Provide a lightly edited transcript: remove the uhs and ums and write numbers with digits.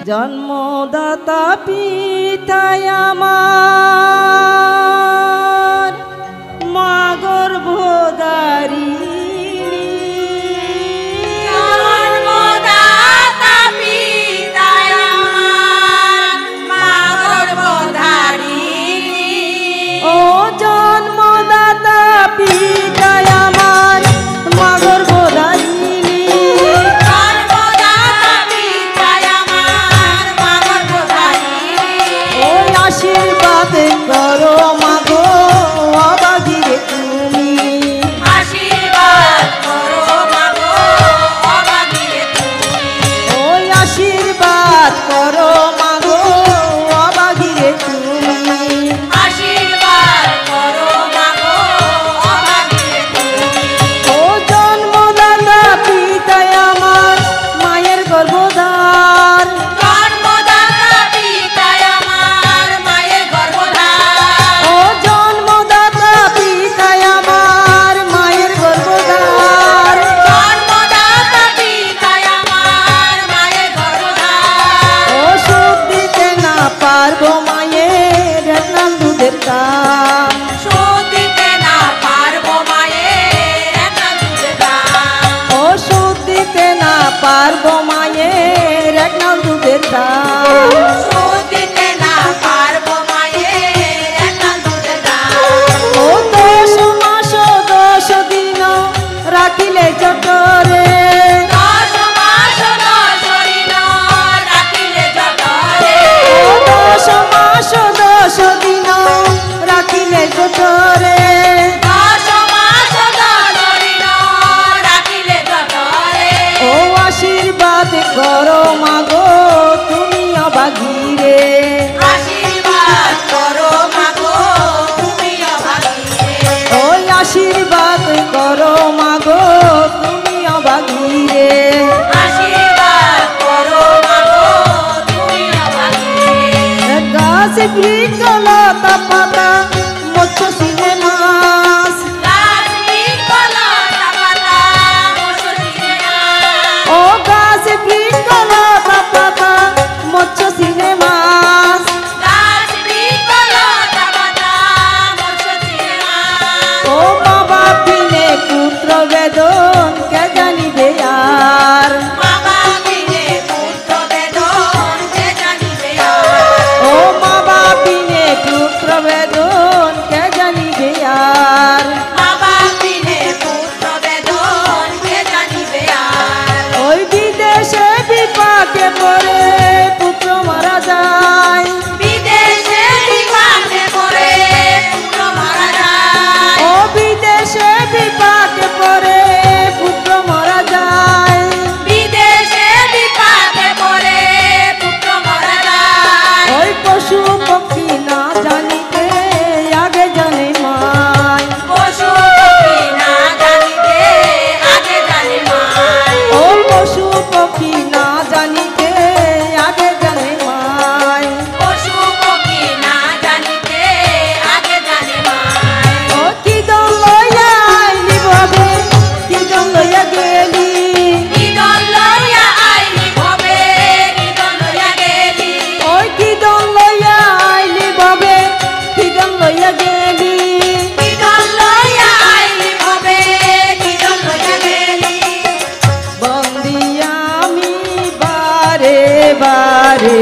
জন্মদাতা পিতায় আমার মা গর্ভধারিণী জন্মদাতা পিতায় আমার মা গর্ভধারিণী ও জন্মদাতা পিতায় আমার মা গর্ভধারিণী আশীর্বাদ করো মাগো অবাগিরে তুমি আশীর্বাদ করো মাগো অবাগিরে তুমি ওই আশীর্বাদ করো মাগো অবাগিরে তুমি আশীর্বাদ করো মাগো অবাগিরে তুমি ও জন্মদাতা পিতায় আমার মায়ের গর্ভধার পারবো মায়ের নাম দুধের দাম শোধ দিতে না পারবো মায়ের নাম দুধের দাম ও শোধ দিতে না পারবো মায়ের এক নাম দুধের দাম শোধ দিতে না পারবো মায়ের নাম দুধের দাম ও 10 মাস 10 দিন রাখিলে জঠরে 10 মাস 10 দিন রাখিলে জঠরে ও 10 মাস 10 দিন রাখিলে জঠরে 10 মাস 10 দিন রাখিলে জঠরে ও আশীর্বাদ করো মাগো তুমি অবাগিরে আশীর্বাদ করো মাগো তুমি অবাগিরে ওই আশীর্বাদ করো মাগো তুমি অবাগিরে আশীর্বাদ করো মাগো তুমি অবাগিরে গাছ বৃক্ষ লতা পাতা মৎস্য সিনে মাছ গাছ বৃক্ষ লতা পাতা মৎস্য সিনে মাছ ও গাছ বৃক্ষ লতা পাতা মৎস্য সিনে মাছ গাছ বৃক্ষ লতা পাতা মৎস্য সিনে মাছ ও বাবা বিনে পুত্র বেদন কে জানিবে আর বাবা বিনে পুত্র বেদন কে জানিবে আর ও বাবা বিনে পুত্র বেদন কে জানিবে আর বাবা বিনে পুত্র বেদন কে জানিবে আর ওই বিদেশে বিপাকে পড়ে পুত্র মারা যায় বিদেশে বিপাকে পড়ে পুত্র মারা যায় ও বিদেশে বিপাকে পড়ে পুত্র মারা যায় বিদেশে বিপাকে পড়ে পুত্র মারা যায় ওই পশু পক্ষী না জানিতে আগে জানে মায় পশু পক্ষী না জানিতে আগে জানে মায় ও পশু পক্ষী না জানিতে আগে জানে মায় পশু পক্ষী না জানিতে আগে জানে মায় ও কি দল লইয়া আইলি ভবে কি দল লইয়া গেলি নিদন লইয়া আইলি ভবে নিদন লইয়া গেলি ওই কি দল লইয়া আইলি ভবে কি দল লইয়া গেলি নিদন লইয়া আইলি ভবে নিদন লইয়া গেলি বন্দি আমি বারে বারে